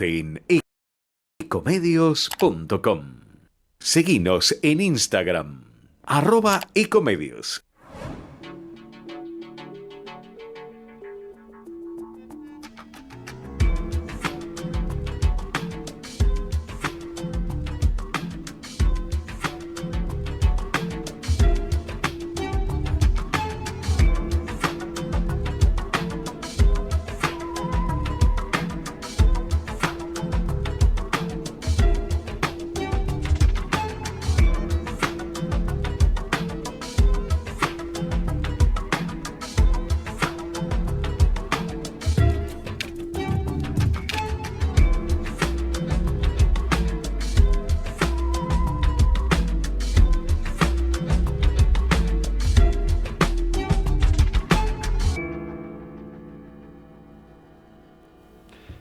en ecomedios.com. Seguinos en Instagram, @ecomedios.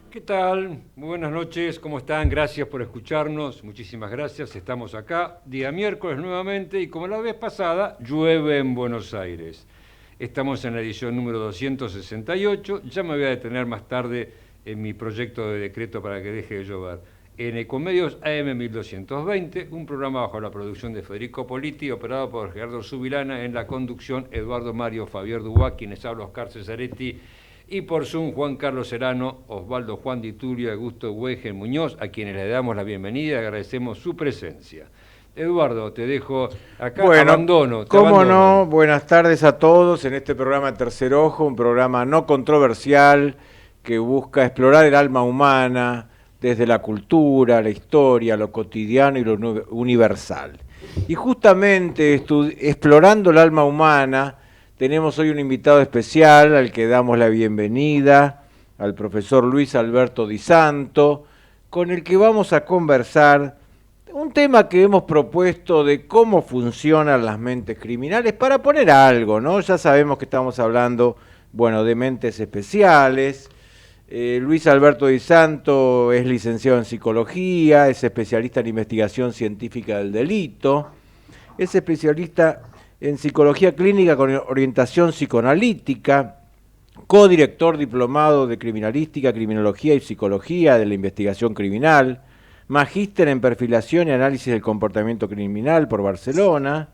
¿Qué tal? Muy buenas noches, ¿cómo están? Gracias por escucharnos, muchísimas gracias. Estamos acá, día miércoles nuevamente, y como la vez pasada, llueve en Buenos Aires. Estamos en la edición número 268, ya me voy a detener más tarde en mi proyecto de decreto para que deje de llover. En Ecomedios AM 1220, un programa bajo la producción de Federico Politi, operado por Gerardo Subilana, en la conducción Eduardo Mario Fabián Dubá, quienes habla Oscar Cesaretti, y por Zoom, Juan Carlos Serrano, Osvaldo Juan Di Tulio, Augusto Weigen Muñoz, a quienes le damos la bienvenida y agradecemos su presencia. Eduardo, te dejo acá, Bueno, abandono. cómo no, buenas tardes a todos en este programa Tercer Ojo, un programa no controversial que busca explorar el alma humana desde la cultura, la historia, lo cotidiano y lo universal. Y justamente explorando el alma humana, tenemos hoy un invitado especial al que damos la bienvenida, al profesor Luis Alberto Di Santo, con el que vamos a conversar un tema que hemos propuesto de cómo funcionan las mentes criminales, para poner algo, ¿no? Ya sabemos que estamos hablando, bueno, de mentes especiales. Luis Alberto Di Santo es licenciado en psicología, es especialista en investigación científica del delito, es especialista en psicología clínica con orientación psicoanalítica, codirector diplomado de criminalística, criminología y psicología de la investigación criminal, magíster en perfilación y análisis del comportamiento criminal por Barcelona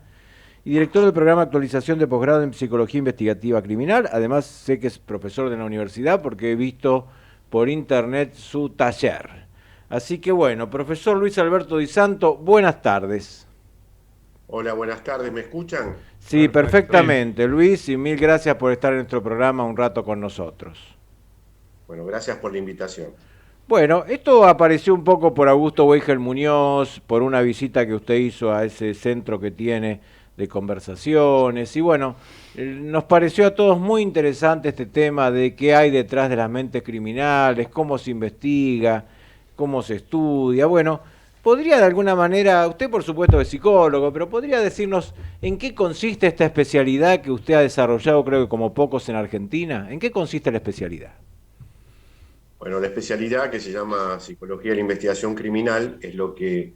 y director del programa de actualización de posgrado en psicología investigativa criminal. Además sé que es profesor de la universidad porque he visto por internet su taller. Así que bueno, profesor Luis Alberto Di Santo, buenas tardes. Hola, buenas tardes, ¿me escuchan? Sí, perfectamente, Luis, y mil gracias por estar en nuestro programa un rato con nosotros. Bueno, gracias por la invitación. Bueno, esto apareció un poco por Augusto Weigen Muñoz, por una visita que usted hizo a ese centro que tiene de conversaciones, y bueno, nos pareció a todos muy interesante este tema de qué hay detrás de las mentes criminales, cómo se investiga, cómo se estudia. Bueno, podría de alguna manera, usted por supuesto es psicólogo, pero podría decirnos en qué consiste esta especialidad que usted ha desarrollado, creo que como pocos en Argentina. ¿En qué consiste la especialidad? Bueno, la especialidad que se llama Psicología de la Investigación Criminal es lo que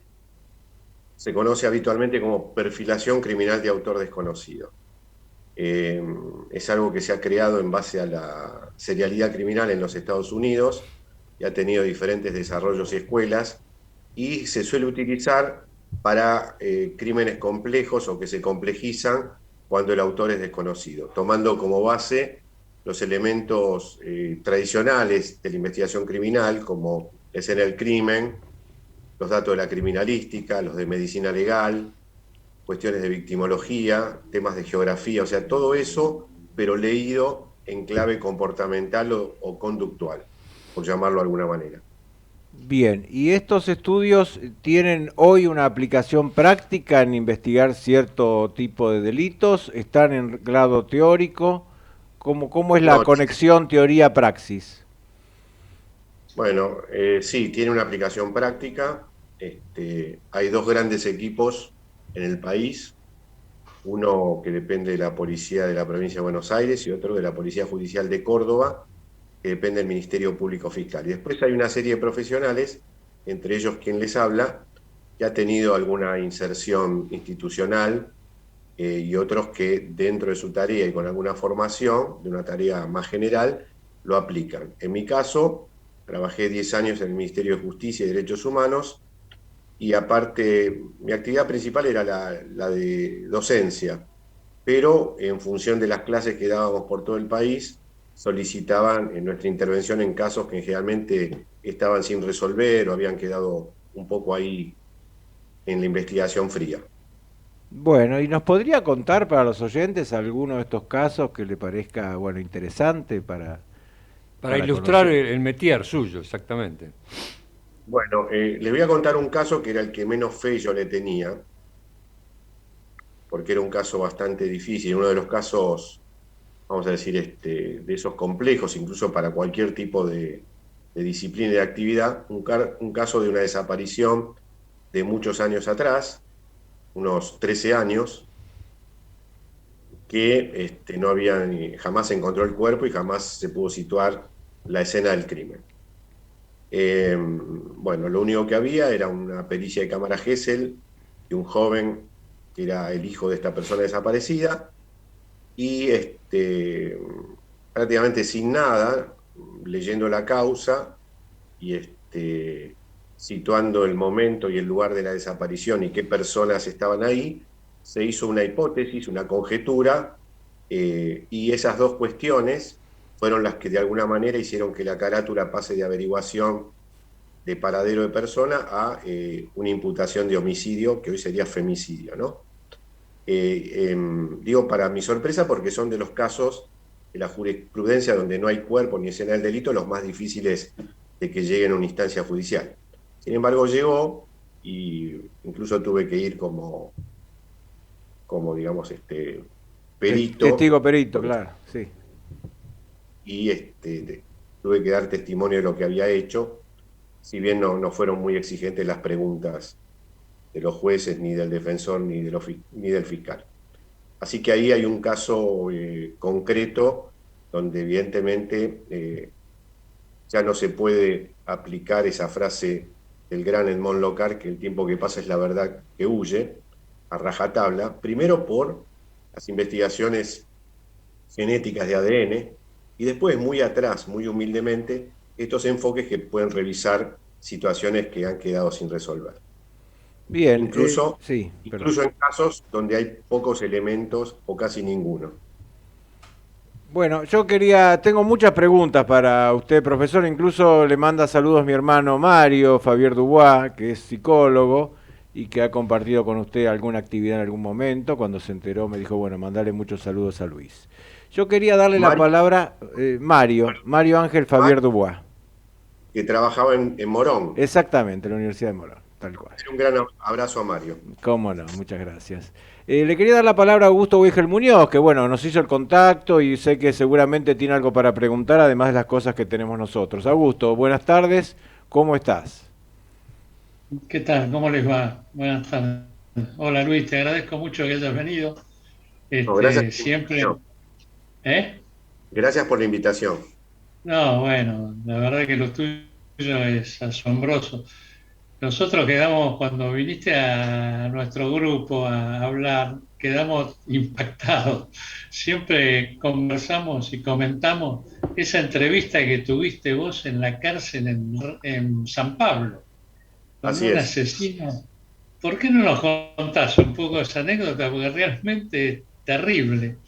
se conoce habitualmente como perfilación criminal de autor desconocido. Es algo que se ha creado en base a la serialidad criminal en los Estados Unidos y ha tenido diferentes desarrollos y escuelas, y se suele utilizar para crímenes complejos o que se complejizan cuando el autor es desconocido, tomando como base los elementos tradicionales de la investigación criminal, como la escena del crimen, los datos de la criminalística, los de medicina legal, cuestiones de victimología, temas de geografía, o sea, todo eso, pero leído en clave comportamental o conductual, por llamarlo de alguna manera. Bien, ¿y estos estudios tienen hoy una aplicación práctica en investigar cierto tipo de delitos? ¿Están en grado teórico? ¿Cómo es la No, conexión teoría-praxis? bueno, sí, tiene una aplicación práctica. Hay dos grandes equipos en el país, uno que depende de la Policía de la Provincia de Buenos Aires y otro de la Policía Judicial de Córdoba, que depende del Ministerio Público Fiscal. Y después hay una serie de profesionales, entre ellos quien les habla, que ha tenido alguna inserción institucional, y otros que dentro de su tarea y con alguna formación, de una tarea más general, lo aplican. En mi caso, Trabajé 10 años en el Ministerio de Justicia y Derechos Humanos y aparte mi actividad principal era la de docencia, pero en función de las clases que dábamos por todo el país, solicitaban en nuestra intervención en casos que generalmente estaban sin resolver o habían quedado un poco ahí en la investigación fría. Bueno, ¿y nos podría contar para los oyentes alguno de estos casos que le parezca, bueno, interesante Para para ilustrar conocer? el métier suyo, exactamente. Bueno, les voy a contar un caso que era el que menos fe yo le tenía, porque era un caso bastante difícil, uno de los casos, vamos a decir, de esos complejos, incluso para cualquier tipo de disciplina y de actividad, un caso de una desaparición de muchos años atrás, unos 13 años, que no había jamás se encontró el cuerpo y jamás se pudo situar la escena del crimen. Bueno, lo único que había era una pericia de cámara Gesell de un joven que era el hijo de esta persona desaparecida y prácticamente sin nada, leyendo la causa y situando el momento y el lugar de la desaparición y qué personas estaban ahí, se hizo una hipótesis, una conjetura, y esas dos cuestiones fueron las que de alguna manera hicieron que la carátula pase de averiguación de paradero de persona a una imputación de homicidio, que hoy sería femicidio, ¿no? Digo para mi sorpresa porque son de los casos de la jurisprudencia donde no hay cuerpo ni escena del delito, los más difíciles de que lleguen a una instancia judicial. Sin embargo, llegó y incluso tuve que ir como digamos, perito, Testigo perito, claro, sí. y tuve que dar testimonio de lo que había hecho, si bien no fueron muy exigentes las preguntas de los jueces, ni del defensor, ni del fiscal. Así que ahí hay un caso concreto donde evidentemente ya no se puede aplicar esa frase del gran Edmond Locard, que el tiempo que pasa es la verdad que huye, a rajatabla, primero por las investigaciones genéticas de ADN, y después muy atrás, muy humildemente, estos enfoques que pueden revisar situaciones que han quedado sin resolver. Bien, Incluso, sí, perdón. incluso en casos donde hay pocos elementos o casi ninguno. Bueno, tengo muchas preguntas para usted, profesor. Incluso le manda saludos mi hermano Mario, Javier Dubois, que es psicólogo y que ha compartido con usted alguna actividad en algún momento. Cuando se enteró me dijo, bueno, mandarle muchos saludos a Luis. Yo quería darle la Mario, palabra, Mario Ángel Javier Dubois. que trabajaba en Morón. Exactamente, en la Universidad de Morón, tal cual. Un gran abrazo a Mario. Cómo no, muchas gracias. Le quería dar la palabra a Augusto Weigel Muñoz, que bueno, nos hizo el contacto y sé que seguramente tiene algo para preguntar, además de las cosas que tenemos nosotros. Augusto, buenas tardes, ¿cómo estás? ¿Qué tal? ¿Cómo les va? Buenas tardes. Hola Luis, te agradezco mucho que hayas venido. No, gracias por la Siempre, invitación. ¿eh? Gracias por la invitación. No, bueno, la verdad que lo tuyo es asombroso. Nosotros quedamos, cuando viniste a nuestro grupo a hablar, quedamos impactados. Siempre conversamos y comentamos esa entrevista que tuviste vos en la cárcel en San Pablo, con Así un es. asesino. ¿Por qué no nos contás un poco esa anécdota? Porque realmente es terrible.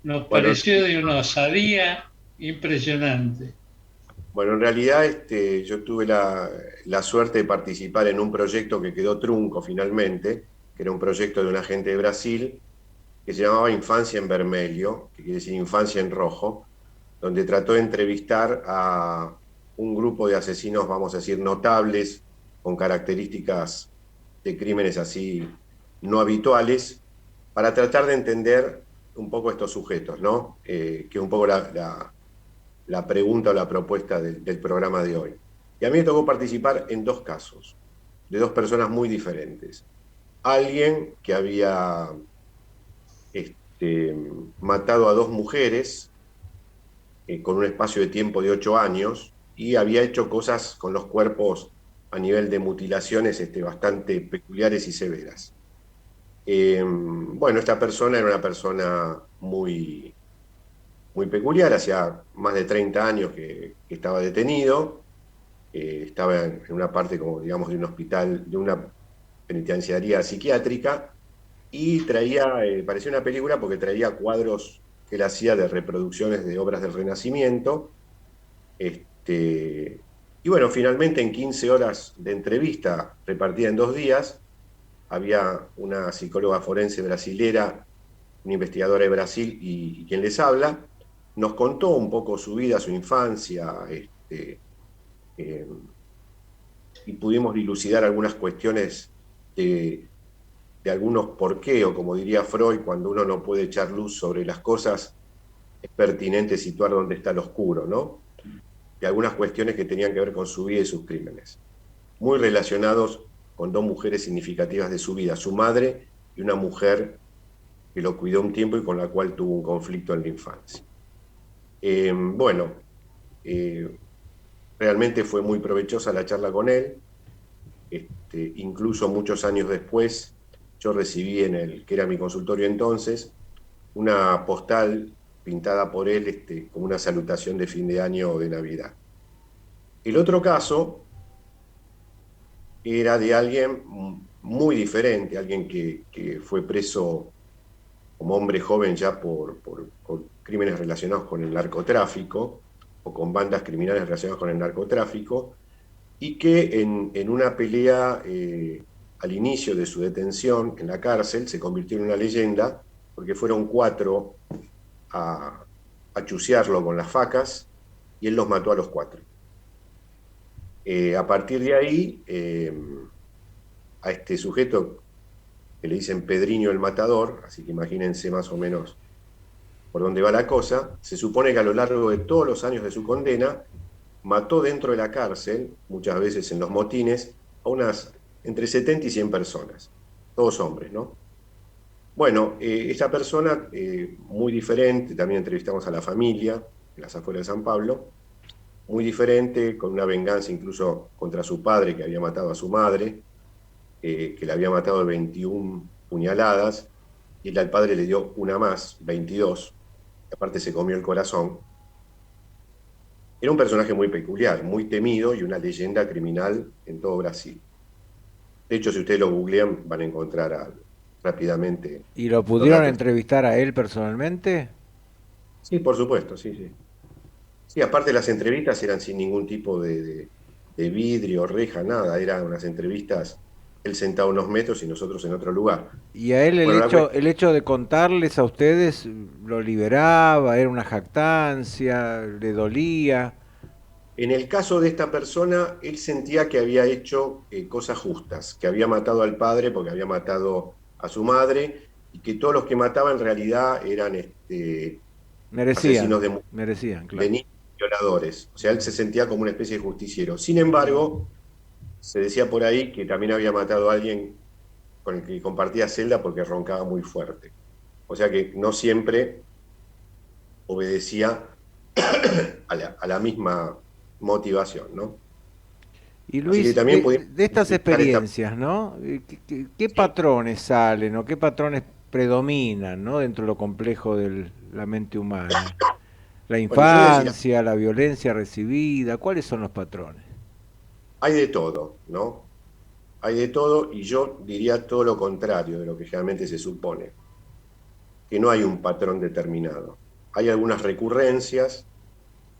Nos Bueno, pareció de una osadía impresionante. bueno, en realidad yo tuve la suerte de participar en un proyecto que quedó trunco finalmente, que era un proyecto de un agente de Brasil, que se llamaba Infancia en Vermelho, que quiere decir Infancia en Rojo, donde trató de entrevistar a un grupo de asesinos, vamos a decir, notables, con características de crímenes así no habituales, para tratar de entender un poco estos sujetos, ¿no? Que es un poco la pregunta o la propuesta del programa de hoy. Y a mí me tocó participar en dos casos, de dos personas muy diferentes. Alguien que había matado a dos mujeres con un espacio de tiempo de 8 años y había hecho cosas con los cuerpos a nivel de mutilaciones bastante peculiares y severas. Bueno, esta persona era una persona muy muy peculiar, hacía más de 30 años que estaba detenido, estaba en una parte como digamos de un hospital, de una penitenciaría psiquiátrica, y traía, parecía una película porque traía cuadros que él hacía de reproducciones de obras del Renacimiento. Y bueno, finalmente en 15 horas de entrevista repartida en 2 días, había una psicóloga forense brasilera, una investigadora de Brasil y quien les habla, nos contó un poco su vida, su infancia, eh, y pudimos dilucidar algunas cuestiones de algunos por qué, o como diría Freud, cuando uno no puede echar luz sobre las cosas, es pertinente situar dónde está el oscuro, ¿no? Y algunas cuestiones que tenían que ver con su vida y sus crímenes, muy relacionados con 2 mujeres significativas de su vida, su madre y una mujer que lo cuidó un tiempo y con la cual tuvo un conflicto en la infancia. Bueno, realmente fue muy provechosa la charla con él. Incluso muchos años después, yo recibí en el que era mi consultorio entonces, una postal pintada por él como una salutación de fin de año o de Navidad. El otro caso era de alguien muy diferente, alguien que fue preso como hombre joven ya por crímenes relacionados con el narcotráfico o con bandas criminales relacionadas con el narcotráfico, y que en una pelea al inicio de su detención en la cárcel se convirtió en una leyenda porque fueron 4 a chucearlo con las facas y él los mató a los 4. A partir de ahí, a este sujeto que le dicen Pedriño el Matador, así que imagínense más o menos por dónde va la cosa, se supone que a lo largo de todos los años de su condena, mató dentro de la cárcel, muchas veces en los motines, a unas entre 70 y 100 personas, todos hombres, ¿no? Bueno, esta persona, muy diferente, también entrevistamos a la familia, en las afueras de San Pablo, muy diferente, con una venganza incluso contra su padre, que había matado a su madre, que le había matado de 21 puñaladas, y él al padre le dio una más, 22, y aparte se comió el corazón. Era un personaje muy peculiar, muy temido y una leyenda criminal en todo Brasil. De hecho, si ustedes lo googlean, van a encontrar rápidamente ¿Y lo los pudieron datos. entrevistar a él personalmente? Sí, por supuesto, sí, sí. Sí, aparte las entrevistas eran sin ningún tipo de vidrio, reja, nada. Eran unas entrevistas, él sentado a unos metros y nosotros en otro lugar. Y a él Bueno, el hecho de contarles a ustedes lo liberaba, era una jactancia, le dolía. en el caso de esta persona, él sentía que había hecho cosas justas, que había matado al padre porque había matado a su madre, y que todos los que mataba en realidad eran asesinos Merecían, de merecían, de claro. niños, violadores. O sea, él se sentía como una especie de justiciero. Sin embargo, se decía por ahí que también había matado a alguien con el que compartía celda porque roncaba muy fuerte. O sea que no siempre obedecía a la misma motivación, ¿no? Y Así que Luis, también podíamos de estas explicar esta... experiencias, ¿no? ¿Qué Sí, patrones salen o qué patrones predominan, ¿no? Dentro de lo complejo de la mente humana? La bueno, yo voy a decir, infancia, la violencia recibida, ¿cuáles son los patrones? hay de todo, ¿no? Hay de todo, y yo diría todo lo contrario de lo que generalmente se supone, que no hay un patrón determinado. Hay algunas recurrencias,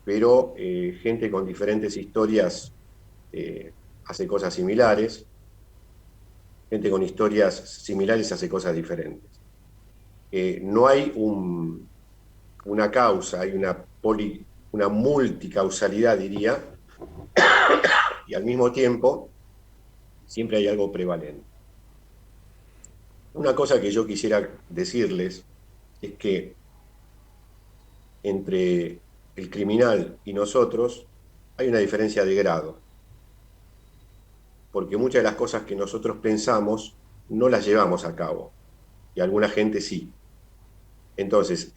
pero gente con diferentes historias hace cosas similares, gente con historias similares hace cosas diferentes. No hay una causa, hay una multicausalidad, diría, y al mismo tiempo siempre hay algo prevalente. Una cosa que yo quisiera decirles es que entre el criminal y nosotros hay una diferencia de grado, porque muchas de las cosas que nosotros pensamos no las llevamos a cabo, y alguna gente sí. Entonces,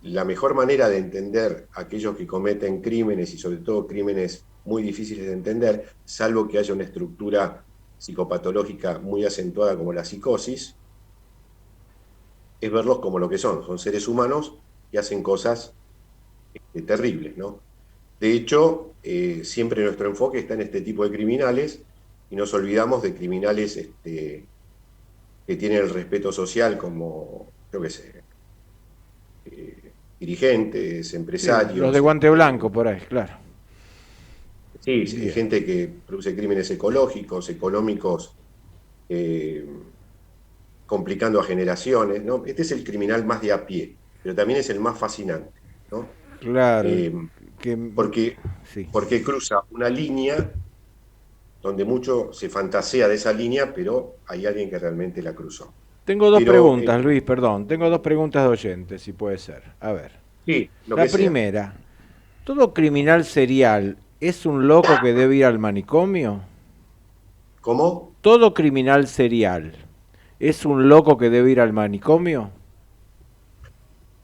la mejor manera de entender a aquellos que cometen crímenes, y sobre todo crímenes muy difíciles de entender, salvo que haya una estructura psicopatológica muy acentuada como la psicosis, es verlos como lo que son seres humanos que hacen cosas terribles, ¿no? De hecho, siempre nuestro enfoque está en este tipo de criminales y nos olvidamos de criminales que tienen el respeto social como, yo qué sé, dirigentes, Sí, los de empresarios, guante blanco por ahí, claro. sí, Bien. gente que produce crímenes ecológicos, económicos, eh, complicando a generaciones, ¿no? Este es el criminal más de a pie, pero también es el más fascinante, ¿no? Claro, Eh, que porque, sí. porque cruza una línea donde mucho se fantasea de esa línea, pero hay alguien que realmente la cruzó. Tengo dos Pero preguntas, Luis, perdón. Tengo dos preguntas de oyentes, si puede ser. A ver. sí, lo La que sea. primera, ¿todo criminal serial es un loco que debe ir al manicomio? ¿Cómo? ¿Todo criminal serial es un loco que debe ir al manicomio?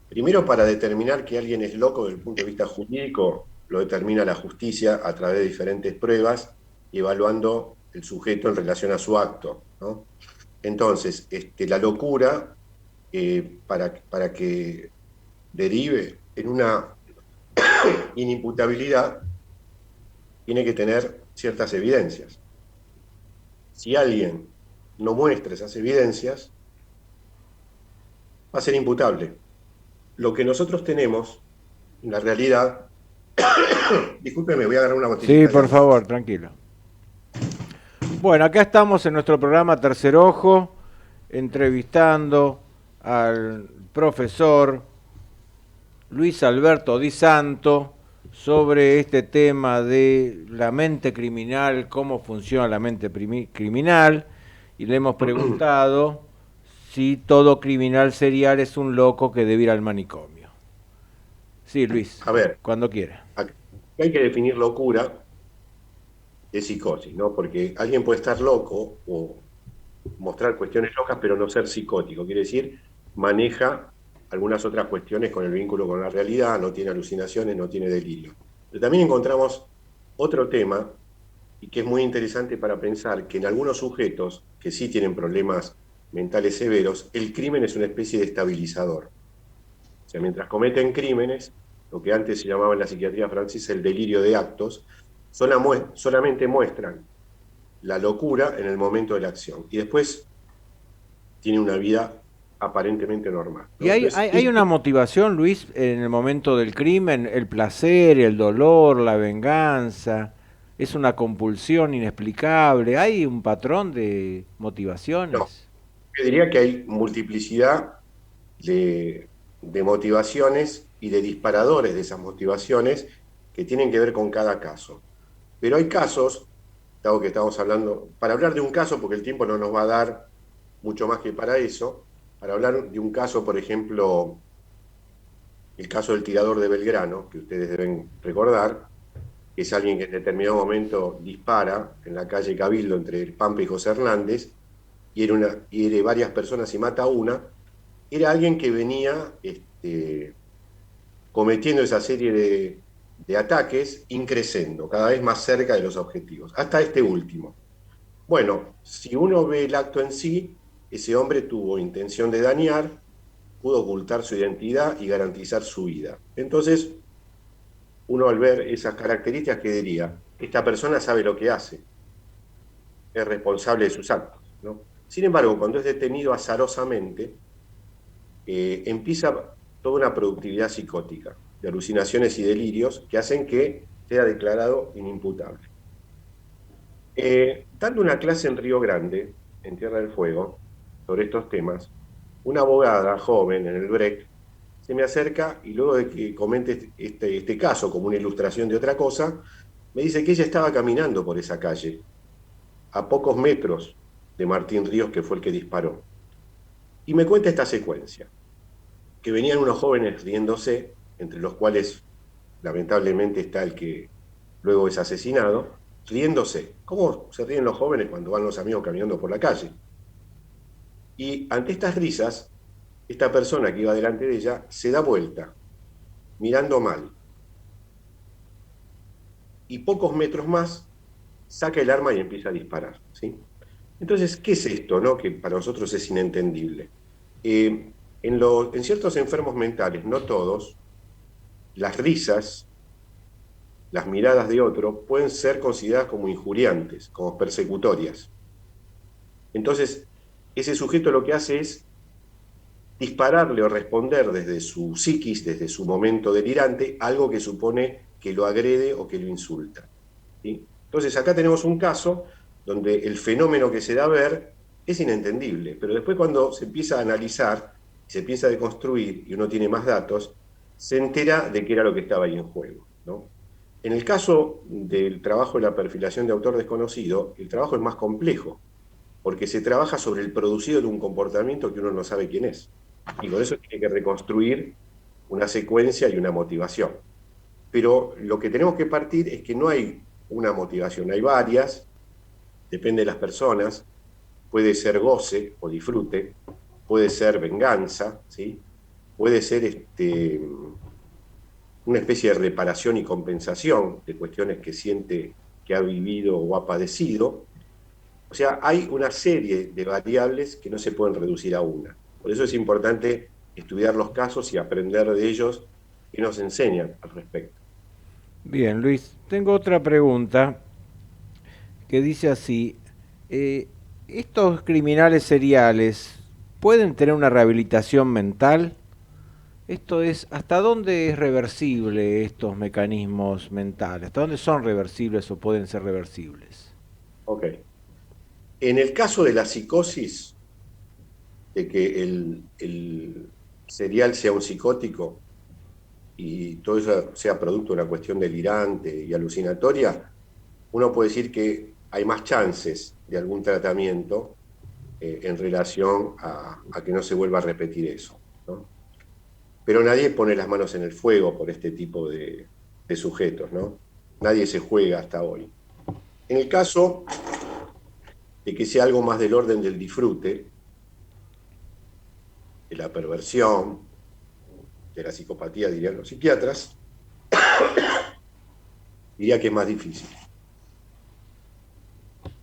Primero, para determinar que alguien es loco desde el punto de vista jurídico, lo determina la justicia a través de diferentes pruebas y evaluando el sujeto en relación a su acto, ¿no? Entonces, la locura, para que derive en una inimputabilidad, tiene que tener ciertas evidencias. Si alguien no muestra esas evidencias, va a ser imputable. Lo que nosotros tenemos, en la realidad, discúlpeme, voy a agarrar una Sí, botellita de por agua. favor, tranquilo. Bueno, acá estamos en nuestro programa Tercer Ojo, entrevistando al profesor Luis Alberto Di Santo sobre este tema de la mente criminal, cómo funciona la mente criminal, y le hemos preguntado si todo criminal serial es un loco que debe ir al manicomio. Sí, Luis, A ver, cuando quiera. acá hay que definir locura de psicosis, ¿no? Porque alguien puede estar loco o mostrar cuestiones locas, pero no ser psicótico. Quiere decir, maneja algunas otras cuestiones con el vínculo con la realidad, no tiene alucinaciones, no tiene delirio. Pero también encontramos otro tema, y que es muy interesante para pensar, que en algunos sujetos que sí tienen problemas mentales severos, el crimen es una especie de estabilizador. O sea, mientras cometen crímenes, lo que antes se llamaba en la psiquiatría francesa el delirio de actos, solamente muestran la locura en el momento de la acción. Y después tiene una vida aparentemente normal, ¿Y ¿no? Entonces, hay una motivación, Luis, en el momento del crimen? ¿El placer, el dolor, la venganza? ¿Es una compulsión inexplicable? ¿Hay un patrón de no, motivaciones? yo diría que hay multiplicidad de motivaciones y de disparadores de esas motivaciones que tienen que ver con cada caso. Pero hay casos, dado que estamos hablando, para hablar de un caso, porque el tiempo no nos va a dar mucho más que para eso, para hablar de un caso, por ejemplo, el caso del tirador de Belgrano, que ustedes deben recordar, que es alguien que en determinado momento dispara en la calle Cabildo entre el Pampa y José Hernández, hiere varias personas y mata a una, era alguien que venía cometiendo esa serie de ataques, increciendo, cada vez más cerca de los objetivos, hasta este último. Bueno, si uno ve el acto en sí, ese hombre tuvo intención de dañar, pudo ocultar su identidad y garantizar su vida. Entonces, uno al ver esas características, ¿qué diría? Esta persona sabe lo que hace, es responsable de sus actos, ¿no? Sin embargo, cuando es detenido azarosamente, empieza toda una productividad psicótica, de alucinaciones y delirios que hacen que sea declarado inimputable. Dando una clase en Río Grande, en Tierra del Fuego, sobre estos temas, una abogada joven en el BREC se me acerca y luego de que comente este caso como una ilustración de otra cosa, me dice que ella estaba caminando por esa calle, a pocos metros de Martín Ríos, que fue el que disparó. Y me cuenta esta secuencia, que venían unos jóvenes riéndose, entre los cuales lamentablemente está el que luego es asesinado, riéndose. ¿Cómo se ríen los jóvenes cuando van los amigos caminando por la calle? Y ante estas risas, esta persona que iba delante de ella se da vuelta, mirando mal, y pocos metros más saca el arma y empieza a disparar, ¿sí? Entonces, ¿qué es esto, no? Que para nosotros es inentendible. En ciertos enfermos mentales, no todos, las risas, las miradas de otro pueden ser consideradas como injuriantes, como persecutorias. Entonces, ese sujeto lo que hace es dispararle o responder desde su psiquis, desde su momento delirante, algo que supone que lo agrede o que lo insulta. ¿Sí? Entonces, acá tenemos un caso donde el fenómeno que se da a ver es inentendible, pero después cuando se empieza a analizar, se empieza a deconstruir y uno tiene más datos, se entera de qué era lo que estaba ahí en juego, ¿no? En el caso del trabajo de la perfilación de autor desconocido, el trabajo es más complejo, porque se trabaja sobre el producido de un comportamiento que uno no sabe quién es. Y con eso tiene que reconstruir una secuencia y una motivación. Pero lo que tenemos que partir es que no hay una motivación, hay varias, depende de las personas, puede ser goce o disfrute, puede ser venganza, ¿sí? Puede ser una especie de reparación y compensación de cuestiones que siente que ha vivido o ha padecido. O sea, hay una serie de variables que no se pueden reducir a una. Por eso es importante estudiar los casos y aprender de ellos que nos enseñan al respecto. Bien, Luis, tengo otra pregunta que dice así, ¿estos criminales seriales pueden tener una rehabilitación mental? Esto es, ¿hasta dónde es reversible estos mecanismos mentales? ¿Hasta dónde son reversibles o pueden ser reversibles? Ok. En el caso de la psicosis, de que el serial sea un psicótico y todo eso sea producto de una cuestión delirante y alucinatoria, uno puede decir que hay más chances de algún tratamiento en relación a que no se vuelva a repetir eso, ¿no? Pero nadie pone las manos en el fuego por este tipo de sujetos, ¿no? Nadie se juega hasta hoy. En el caso de que sea algo más del orden del disfrute, de la perversión, de la psicopatía, dirían los psiquiatras, diría que es más difícil.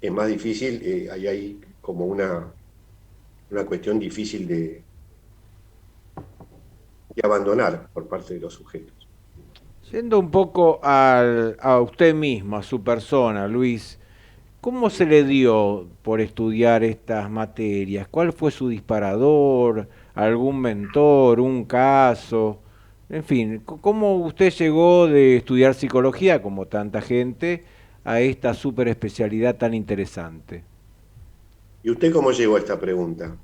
Es más difícil, hay como una cuestión difícil de abandonar por parte de los sujetos. Yendo un poco a usted mismo, a su persona, Luis, ¿cómo se le dio por estudiar estas materias? ¿Cuál fue su disparador? ¿Algún mentor? ¿Un caso? En fin, ¿cómo usted llegó de estudiar psicología, como tanta gente, a esta super especialidad tan interesante? ¿Y usted cómo llegó a esta pregunta?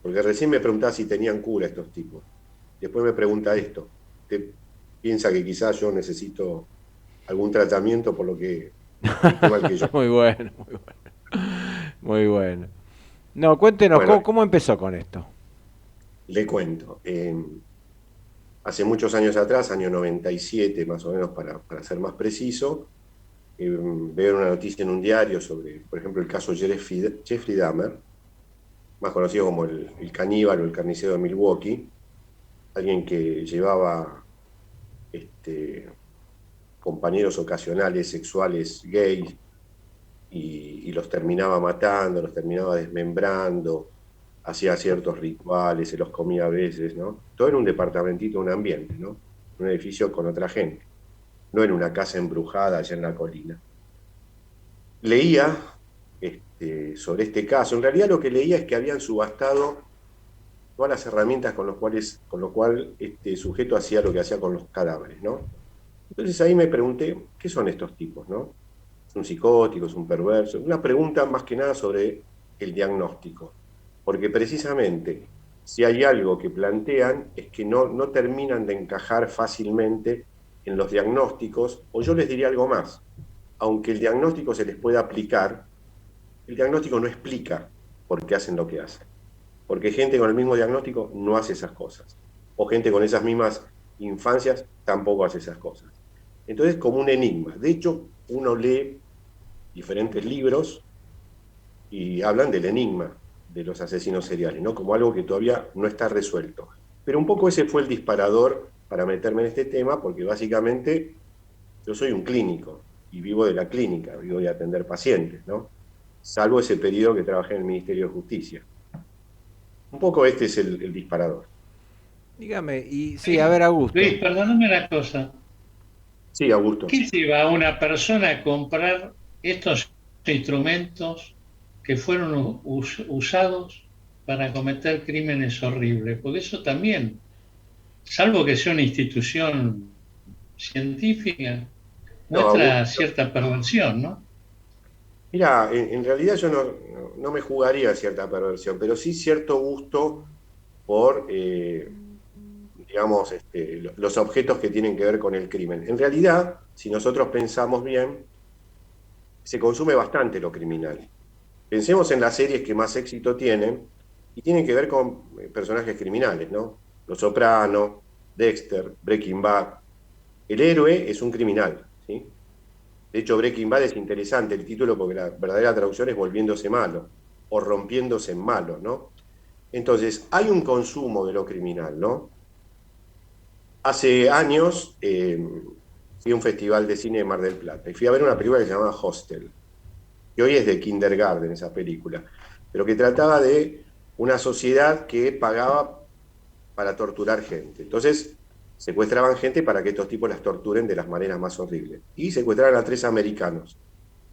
Porque recién me preguntaba si tenían cura estos tipos. Después me pregunta esto. ¿Usted piensa que quizás yo necesito algún tratamiento por lo que esté mal que yo? Muy bueno, muy bueno. Muy bueno. No, cuéntenos, Bueno, ¿cómo empezó con esto? le cuento. Hace muchos años atrás, año 97 más o menos, para ser más preciso, veo una noticia en un diario sobre, por ejemplo, el caso Jeffrey Dahmer, más conocido como el caníbal o el carnicero de Milwaukee, alguien que llevaba compañeros ocasionales sexuales gays y los terminaba matando, los terminaba desmembrando, hacía ciertos rituales, se los comía a veces, ¿no? Todo en un departamentito, un ambiente, ¿no? Un edificio con otra gente, no en una casa embrujada allá en la colina. Leía sobre este caso. En realidad lo que leía es que habían subastado todas las herramientas con lo cual este sujeto hacía lo que hacía con los cadáveres, ¿no? Entonces ahí me pregunté, ¿qué son estos tipos, no? ¿Es un psicótico, es un perverso? Una pregunta más que nada sobre el diagnóstico. Porque precisamente, si hay algo que plantean, es que no terminan de encajar fácilmente en los diagnósticos, o yo les diría algo más. Aunque el diagnóstico se les pueda aplicar, el diagnóstico no explica por qué hacen lo que hacen. Porque gente con el mismo diagnóstico no hace esas cosas. O gente con esas mismas infancias tampoco hace esas cosas. Entonces, como un enigma. De hecho, uno lee diferentes libros y hablan del enigma de los asesinos seriales, ¿no? Como algo que todavía no está resuelto. Pero un poco ese fue el disparador para meterme en este tema, porque básicamente yo soy un clínico y vivo de la clínica, vivo de atender pacientes, ¿no? Salvo ese periodo que trabajé en el Ministerio de Justicia. Un poco este es el disparador. Dígame, y sí, a ver, Augusto. Luis, perdóname una cosa. Sí, Augusto. ¿Qué lleva a una persona a comprar estos instrumentos que fueron usados para cometer crímenes horribles? Porque eso también, salvo que sea una institución científica, No, muestra Augusto. cierta perversión, ¿no? Mira, en realidad yo no me jugaría a cierta perversión, pero sí cierto gusto por, digamos, los objetos que tienen que ver con el crimen. En realidad, si nosotros pensamos bien, se consume bastante lo criminal. Pensemos en las series que más éxito tienen y tienen que ver con personajes criminales, ¿no? Los Soprano, Dexter, Breaking Bad. El héroe es un criminal, ¿sí? De hecho, Breaking Bad es interesante el título porque la verdadera traducción es volviéndose malo o rompiéndose en malo, ¿no? Entonces, hay un consumo de lo criminal, ¿no? Hace años fui a un festival de cine de Mar del Plata y fui a ver una película que se llama Hostel, que hoy es de Kindergarten esa película, pero que trataba de una sociedad que pagaba para torturar gente. Entonces, secuestraban gente para que estos tipos las torturen de las maneras más horribles. Y secuestraron a 3 americanos,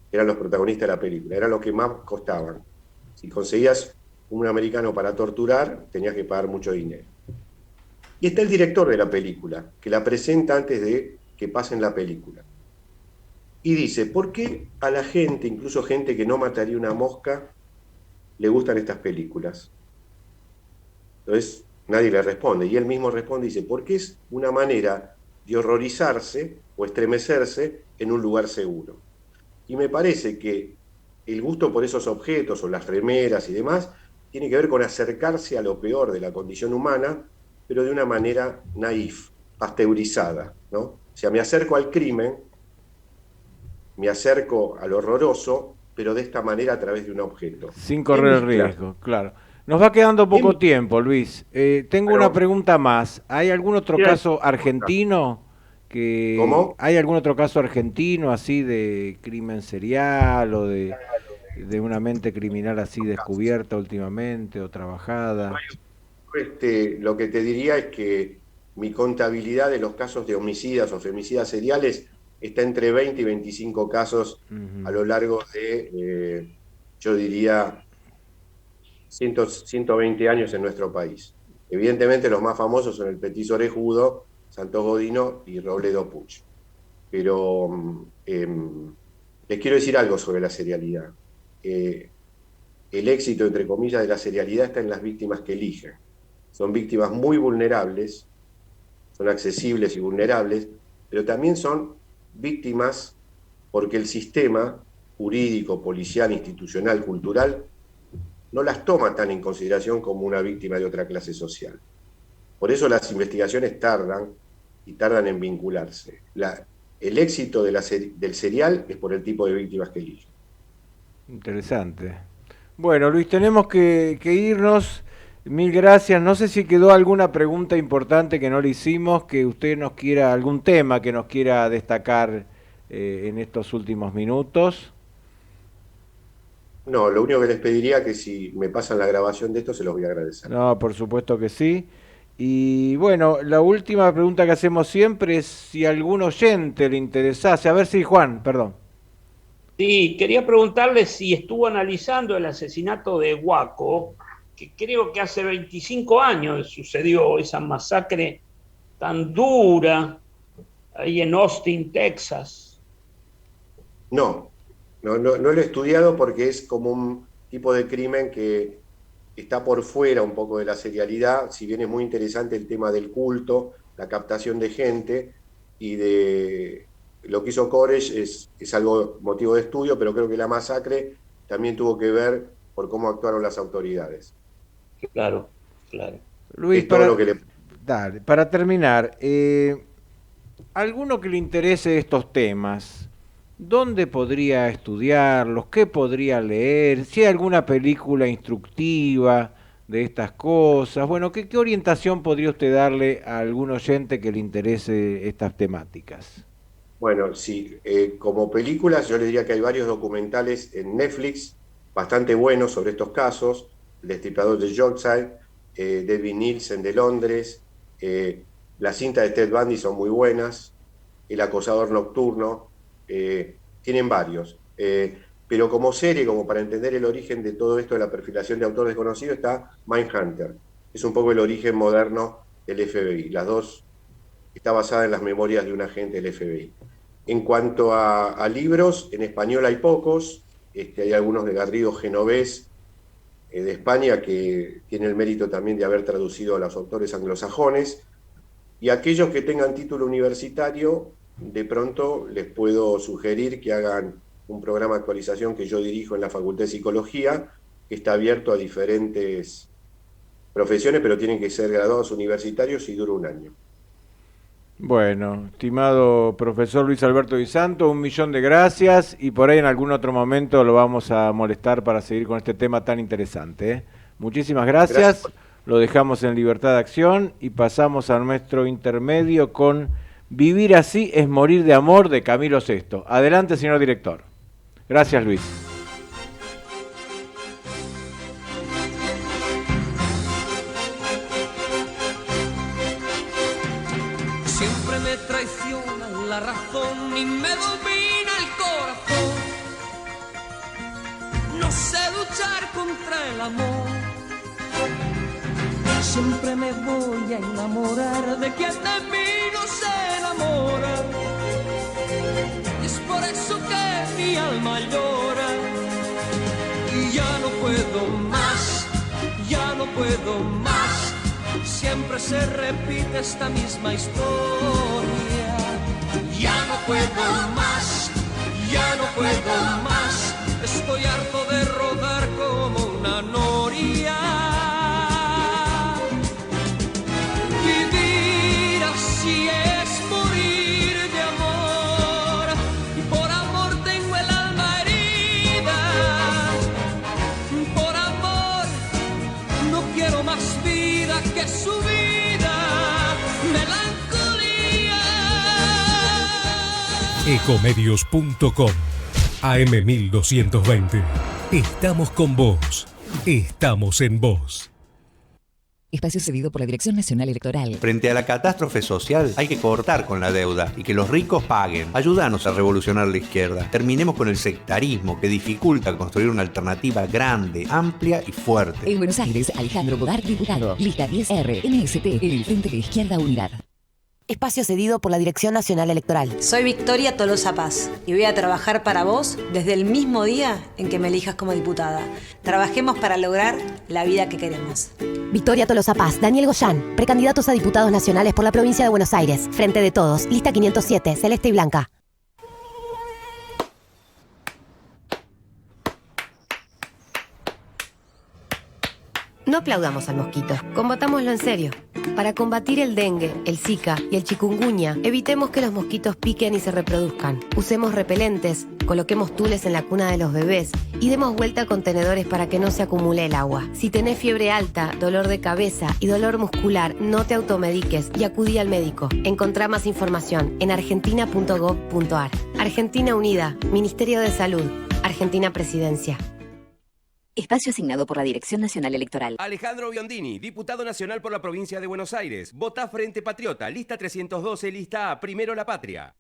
que eran los protagonistas de la película, eran los que más costaban. Si conseguías un americano para torturar, tenías que pagar mucho dinero. Y está el director de la película, que la presenta antes de que pasen la película. Y dice, ¿por qué a la gente, incluso gente que no mataría una mosca, le gustan estas películas? Entonces, nadie le responde. Y él mismo responde y dice, porque es una manera de horrorizarse o estremecerse en un lugar seguro. Y me parece que el gusto por esos objetos o las remeras y demás tiene que ver con acercarse a lo peor de la condición humana, pero de una manera naif, pasteurizada, ¿no? O sea, me acerco al crimen, me acerco al horroroso, pero de esta manera a través de un objeto. Sin Y en correr mis riesgo, claro. Nos va quedando en poco mi- tiempo, Luis. Tengo una bueno, pregunta más. ¿Hay algún otro mira, caso argentino ¿cómo? hay algún otro caso argentino así de crimen serial o de una mente criminal así descubierta últimamente o trabajada? Lo que te diría es que mi contabilidad de los casos de homicidas o femicidas seriales está entre 20 y 25 casos a Ujú. lo largo de, yo diría, 120 años en nuestro país. Evidentemente los más famosos son el Petiso Orejudo, Santos Godino y Robledo Puch. Pero les quiero decir algo sobre la serialidad. Eh, el éxito, entre comillas, de la serialidad está en las víctimas que eligen. Son víctimas muy vulnerables, son accesibles y vulnerables, pero también son víctimas porque el sistema jurídico, policial, institucional, cultural, no las toma tan en consideración como una víctima de otra clase social. Por eso las investigaciones tardan y tardan en vincularse. El éxito del serial es por el tipo de víctimas que eligen. Interesante. Bueno, Luis, tenemos que irnos. Mil gracias. No sé si quedó alguna pregunta importante que no le hicimos, que usted nos quiera, algún tema que nos quiera destacar en estos últimos minutos. No, lo único que les pediría es que si me pasan la grabación de esto, se los voy a agradecer. No, por supuesto que sí. Y bueno, la última pregunta que hacemos siempre es si a algún oyente le interesase. A ver si Juan, perdón. Sí, quería preguntarle si estuvo analizando el asesinato de Waco, que creo que hace 25 años sucedió esa masacre tan dura ahí en Austin, Texas. No lo he estudiado porque es como un tipo de crimen que está por fuera un poco de la serialidad, si bien es muy interesante el tema del culto, la captación de gente y de lo que hizo Koresh es algo motivo de estudio, pero creo que la masacre también tuvo que ver por cómo actuaron las autoridades. Claro, claro. Luis, Es todo lo que le... dale, para terminar, alguno que le interese estos temas, ¿dónde podría estudiarlos? ¿Qué podría leer? Si hay alguna película instructiva de estas cosas. Bueno, ¿qué orientación podría usted darle a algún oyente que le interese estas temáticas? Bueno, sí, como películas yo le diría que hay varios documentales en Netflix bastante buenos sobre estos casos, El Destripador de Yorkshire, David Nielsen de Londres, Las cintas de Ted Bundy son muy buenas, El acosador nocturno, tienen varios. Pero como serie, como para entender el origen de todo esto de la perfilación de autor desconocido, está Mindhunter. Es un poco el origen moderno del FBI. Las dos está basada en las memorias de un agente del FBI. En cuanto a libros, en español hay pocos. Hay algunos de Garrido Genovés, de España, que tiene el mérito también de haber traducido a los autores anglosajones. Y aquellos que tengan título universitario, de pronto les puedo sugerir que hagan un programa de actualización que yo dirijo en la Facultad de Psicología, que está abierto a diferentes profesiones, pero tienen que ser graduados universitarios y dura un año. Bueno, estimado profesor Luis Alberto Di Santo, 1.000.000 de gracias, y por ahí en algún otro momento lo vamos a molestar para seguir con este tema tan interesante, ¿eh? Muchísimas gracias. Lo dejamos en libertad de acción y pasamos a nuestro intermedio con Vivir así es morir de amor, de Camilo VI. Adelante, señor director. Gracias, Luis. Siempre me traiciona la razón y me domina el corazón. No sé luchar contra el amor. Siempre me voy a enamorar de quien de mí no se enamora. Es por eso que mi alma llora. Y ya no puedo más, ya no puedo más. Siempre se repite esta misma historia. Ya no puedo más, ya no puedo más. Estoy harto de rodar como una noria. Vivir así es morir de amor. Y por amor tengo el alma herida. Por amor no quiero más vida que su vida. Melancolía. Ecomedios.com AM1220. Estamos con vos. Estamos en vos. Espacio cedido por la Dirección Nacional Electoral. Frente a la catástrofe social hay que cortar con la deuda y que los ricos paguen. Ayúdanos a revolucionar la izquierda. Terminemos con el sectarismo que dificulta construir una alternativa grande, amplia y fuerte. En Buenos Aires, Alejandro Bodar, diputado. Lista 10R, MST, en el Frente de Izquierda Unidad. Espacio cedido por la Dirección Nacional Electoral. Soy Victoria Tolosa Paz y voy a trabajar para vos desde el mismo día en que me elijas como diputada. Trabajemos para lograr la vida que queremos. Victoria Tolosa Paz, Daniel Goyán, precandidatos a diputados nacionales por la provincia de Buenos Aires. Frente de Todos, lista 507, celeste y blanca. No aplaudamos al mosquito, combatámoslo en serio. Para combatir el dengue, el zika y el chikungunya, evitemos que los mosquitos piquen y se reproduzcan. Usemos repelentes, coloquemos tules en la cuna de los bebés y demos vuelta a contenedores para que no se acumule el agua. Si tenés fiebre alta, dolor de cabeza y dolor muscular, no te automediques y acudí al médico. Encontrá más información en argentina.gov.ar. Argentina Unida, Ministerio de Salud, Argentina Presidencia. Espacio asignado por la Dirección Nacional Electoral. Alejandro Biondini, diputado nacional por la provincia de Buenos Aires. Votá Frente Patriota, lista 312, lista A, Primero la Patria.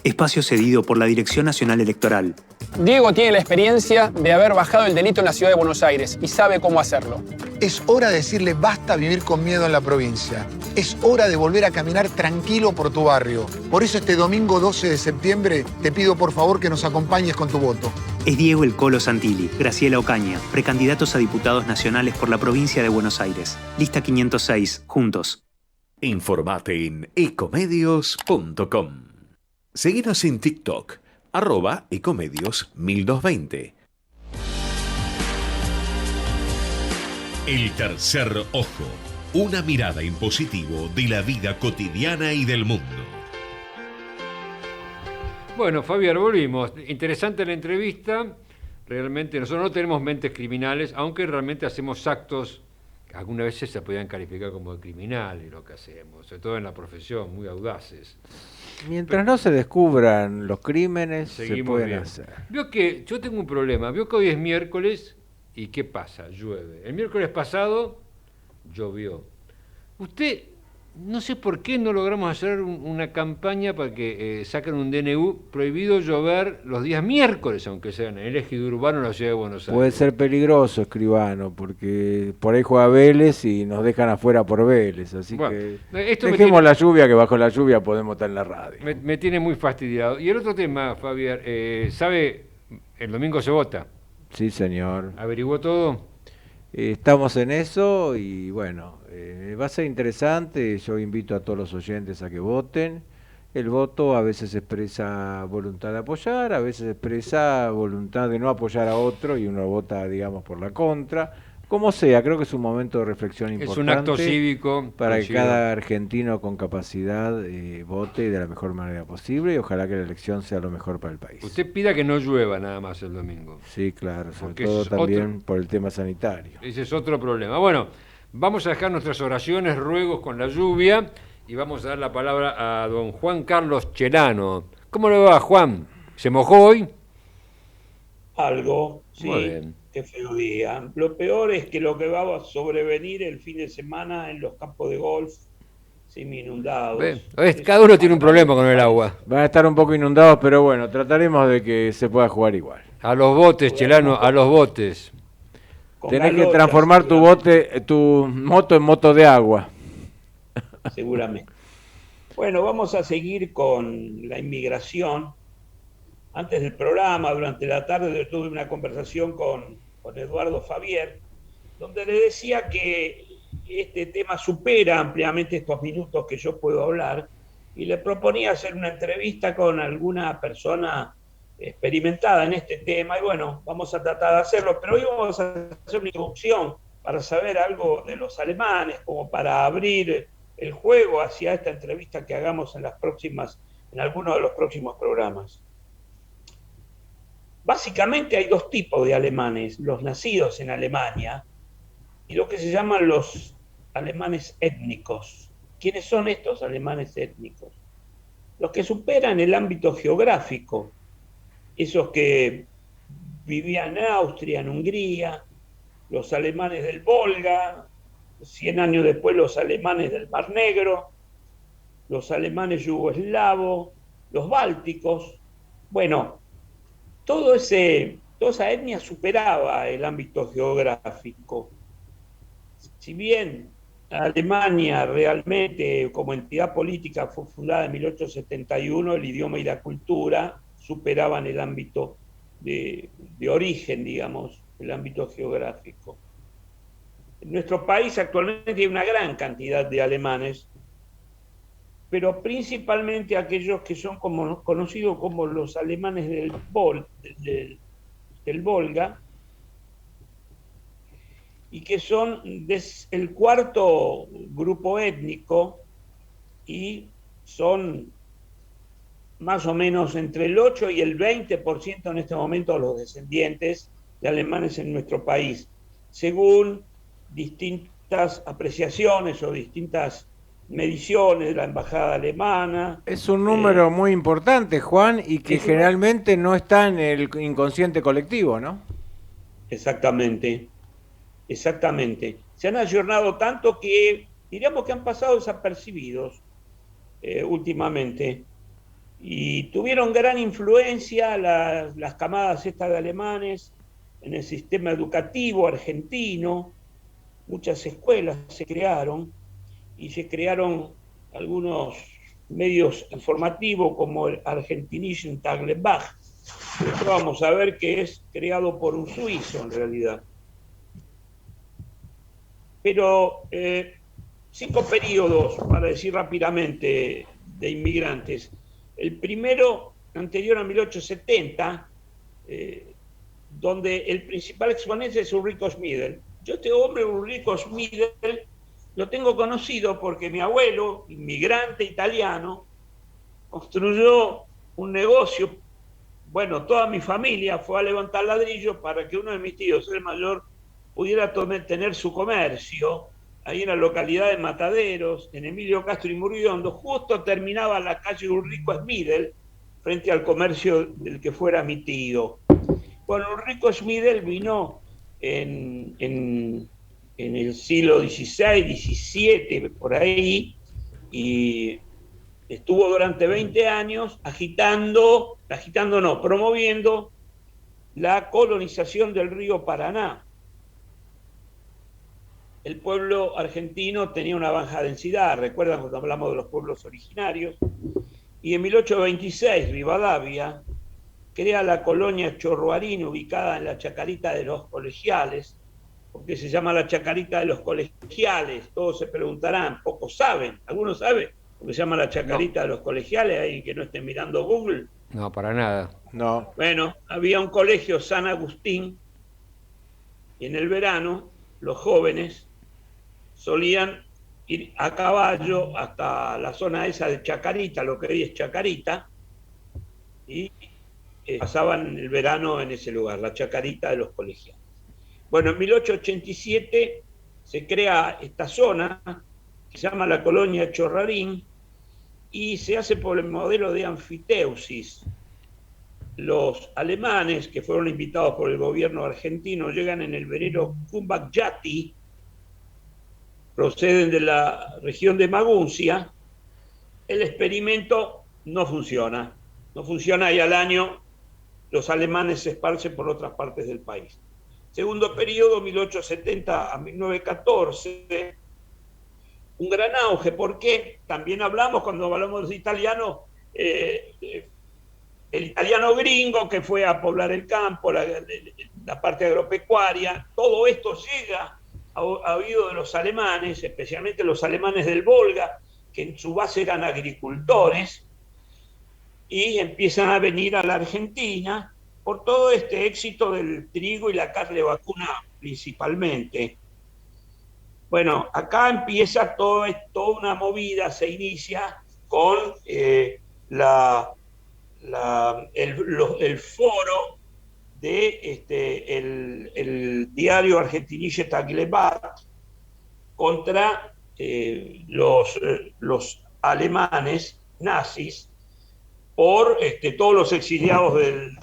Espacio cedido por la Dirección Nacional Electoral. Diego tiene la experiencia de haber bajado el delito en la ciudad de Buenos Aires y sabe cómo hacerlo. Es hora de decirle basta vivir con miedo en la provincia. Es hora de volver a caminar tranquilo por tu barrio. Por eso este domingo 12 de septiembre te pido por favor que nos acompañes con tu voto. Es Diego El Colo Santilli, Graciela Ocaña, precandidatos a diputados nacionales por la provincia de Buenos Aires. Lista 506, juntos. Informate en ecomedios.com. Seguinos en TikTok, @ecomedios1220. El tercer ojo. Una mirada en positivo de la vida cotidiana y del mundo. Bueno, Fabián, volvimos. Interesante la entrevista. Realmente nosotros no tenemos mentes criminales, aunque realmente hacemos actos que algunas veces se podían calificar como criminales lo que hacemos, sobre todo en la profesión, muy audaces. Mientras no se descubran los crímenes, se pueden bien. hacer. Vio que yo tengo un problema. Vio que hoy es miércoles y ¿qué pasa? Llueve. El miércoles pasado llovió. Usted no sé por qué no logramos hacer una campaña para que saquen un DNU prohibido llover los días miércoles, aunque sea en el ejido urbano de la ciudad de Buenos Aires. Puede ser peligroso, escribano, porque por ahí juega Vélez y nos dejan afuera por Vélez, así que dejemos la lluvia, que bajo la lluvia podemos estar en la radio. Me tiene muy fastidiado. Y el otro tema, Fabián, ¿sabe? El domingo se vota. Sí, señor. ¿Averiguó todo? Estamos en eso y bueno, va a ser interesante. Yo invito a todos los oyentes a que voten. El voto a veces expresa voluntad de apoyar, a veces expresa voluntad de no apoyar a otro y uno vota, digamos, por la contra. Como sea, creo que es un momento de reflexión importante. Es un acto cívico. Para que cada argentino con capacidad vote de la mejor manera posible y ojalá que la elección sea lo mejor para el país. Usted pida que no llueva nada más el domingo. Sí, claro, sobre todo también por el tema sanitario. Ese es otro problema. Bueno, vamos a dejar nuestras oraciones, ruegos con la lluvia y vamos a dar la palabra a don Juan Carlos Chelano. ¿Cómo le va, Juan? ¿Se mojó hoy? Algo, sí. Muy bien. Qué feo día. Lo peor es que lo que va a sobrevenir el fin de semana en los campos de golf, inundados. Cada uno tiene un problema con el agua. Van a estar un poco inundados, pero bueno, trataremos de que se pueda jugar igual. A los botes, Chelano, a los botes. Tenés que transformar tu moto en moto de agua. Seguramente. Bueno, vamos a seguir con la inmigración. Antes del programa, durante la tarde, yo tuve una conversación con Eduardo Fabier, donde le decía que este tema supera ampliamente estos minutos que yo puedo hablar, y le proponía hacer una entrevista con alguna persona experimentada en este tema, y bueno, vamos a tratar de hacerlo, pero hoy vamos a hacer una introducción para saber algo de los alemanes, como para abrir el juego hacia esta entrevista que hagamos en alguno de los próximos programas. Básicamente hay dos tipos de alemanes, los nacidos en Alemania y lo que se llaman los alemanes étnicos. ¿Quiénes son estos alemanes étnicos? Los que superan el ámbito geográfico, esos que vivían en Austria, en Hungría, los alemanes del Volga, 100 años después los alemanes del Mar Negro, los alemanes yugoslavos, los bálticos. Bueno, toda esa etnia superaba el ámbito geográfico. Si bien Alemania realmente como entidad política fue fundada en 1871, el idioma y la cultura superaban el ámbito de origen, digamos, el ámbito geográfico. En nuestro país actualmente hay una gran cantidad de alemanes, pero principalmente aquellos que son conocidos como los alemanes del Volga, y que son el cuarto grupo étnico, y son más o menos entre el 8 y el 20% en este momento los descendientes de alemanes en nuestro país, según distintas apreciaciones o distintas mediciones de la embajada alemana. Es un número muy importante, Juan, y que generalmente no está en el inconsciente colectivo, ¿no? Exactamente. Se han ayornado tanto que diríamos que han pasado desapercibidos últimamente, y tuvieron gran influencia las camadas estas de alemanes en el sistema educativo argentino. Muchas escuelas se crearon, y se crearon algunos medios informativos como el Argentinischen Tageblatt. Esto vamos a ver que es creado por un suizo en realidad. Pero 5 periodos, para decir rápidamente, de inmigrantes. El primero, anterior a 1870, donde el principal exponente es Ulrico Schmidl. Yo este hombre, Ulrico Schmidl, lo tengo conocido porque mi abuelo, inmigrante italiano, construyó un negocio. Bueno, toda mi familia fue a levantar ladrillos para que uno de mis tíos, el mayor, pudiera tener su comercio ahí en la localidad de Mataderos, en Emilio Castro y Muriondo. Justo terminaba la calle Ulrico Schmidl frente al comercio del que fuera mi tío. Bueno, Ulrico Schmidl vino en el siglo XVI, XVII, por ahí, y estuvo durante 20 años promoviendo la colonización del río Paraná. El pueblo argentino tenía una baja densidad, recuerdan cuando hablamos de los pueblos originarios, y en 1826 Rivadavia crea la colonia Chorroarín, ubicada en la Chacarita de los Colegiales. ¿Por qué se llama la Chacarita de los Colegiales? Todos se preguntarán, pocos saben, algunos saben por qué se llama la Chacarita de los Colegiales, alguien que no esté mirando Google. No, para nada. No. Bueno, había un colegio San Agustín y en el verano los jóvenes solían ir a caballo hasta la zona esa de Chacarita, lo que hoy es Chacarita, y pasaban el verano en ese lugar, la Chacarita de los Colegiales. Bueno, en 1887 se crea esta zona que se llama la colonia Chorrarín y se hace por el modelo de anfiteusis. Los alemanes, que fueron invitados por el gobierno argentino, llegan en el velero Kumbakyati, proceden de la región de Maguncia. El experimento no funciona y al año los alemanes se esparcen por otras partes del país. Segundo periodo, 1870 a 1914, un gran auge, porque también hablamos, cuando hablamos de italiano, el italiano gringo que fue a poblar el campo, la parte agropecuaria, todo esto llega a oído de los alemanes, especialmente los alemanes del Volga, que en su base eran agricultores, y empiezan a venir a la Argentina por todo este éxito del trigo y la carne vacuna principalmente. Bueno, acá empieza toda una movida, se inicia con el foro de el diario Argentinische Tageblatt contra los alemanes nazis por todos los exiliados del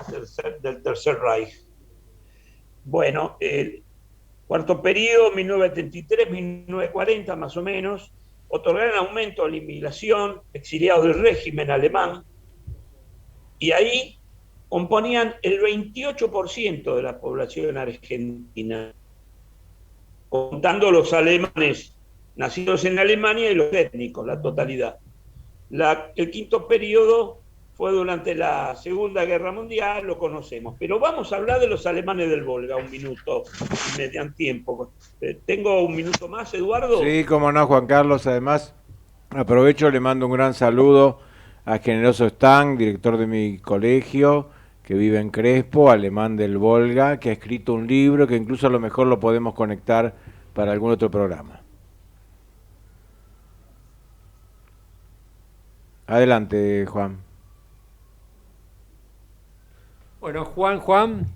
Tercer Reich. Bueno, el cuarto periodo, 1933-1940 más o menos, otorgaron aumento a la inmigración, exiliados del régimen alemán, y ahí componían el 28% de la población argentina, contando los alemanes nacidos en Alemania y los étnicos, la totalidad. El quinto periodo fue durante la Segunda Guerra Mundial, lo conocemos. Pero vamos a hablar de los alemanes del Volga, un minuto, si me dan tiempo. ¿Tengo un minuto más, Eduardo? Sí, cómo no, Juan Carlos. Además, aprovecho, le mando un gran saludo a Generoso Stang, director de mi colegio, que vive en Crespo, alemán del Volga, que ha escrito un libro que incluso a lo mejor lo podemos conectar para algún otro programa. Adelante, Juan. Bueno, Juan,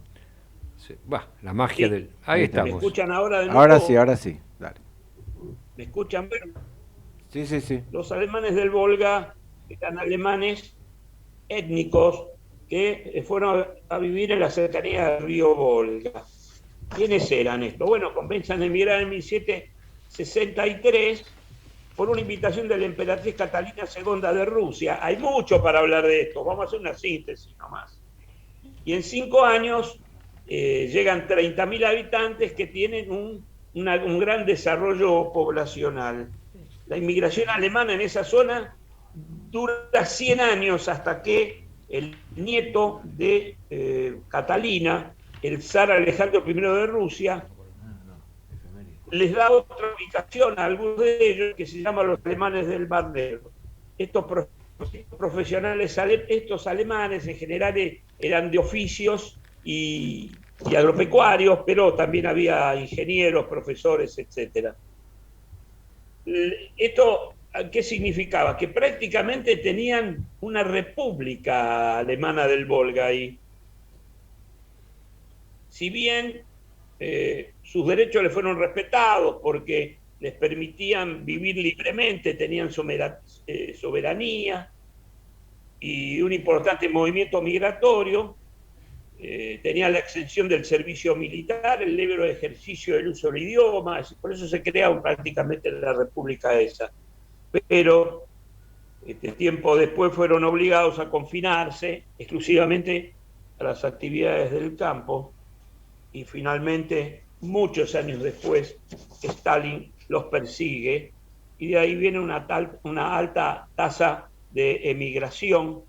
la magia Sí. del... Ahí estamos. ¿Me escuchan ahora de nuevo? Ahora sí, dale. ¿Me escuchan? Bueno, Sí. los alemanes del Volga eran alemanes étnicos que fueron a vivir en la cercanía del río Volga. ¿Quiénes eran estos? Bueno, comienzan a emigrar en 1763 por una invitación de la emperatriz Catalina II de Rusia. Hay mucho para hablar de esto, vamos a hacer una síntesis nomás. Y en 5 años llegan 30.000 habitantes que tienen un gran desarrollo poblacional. La inmigración alemana en esa zona dura 100 años hasta que el nieto de Catalina, el zar Alejandro I de Rusia, les da otra ubicación a algunos de ellos que se llaman los alemanes del Mar Negro. Estos profesionales, estos alemanes en general eran de oficios y agropecuarios, pero también había ingenieros, profesores, etc. ¿Esto qué significaba? Que prácticamente tenían una república alemana del Volga ahí. Si bien sus derechos les fueron respetados porque les permitían vivir libremente, tenían soberanía y un importante movimiento migratorio, tenían la exención del servicio militar, el libre ejercicio del uso del idioma, por eso se crea prácticamente la república esa. pero tiempo después fueron obligados a confinarse exclusivamente a las actividades del campo y finalmente, muchos años después, Stalin los persigue y de ahí viene una alta tasa de emigración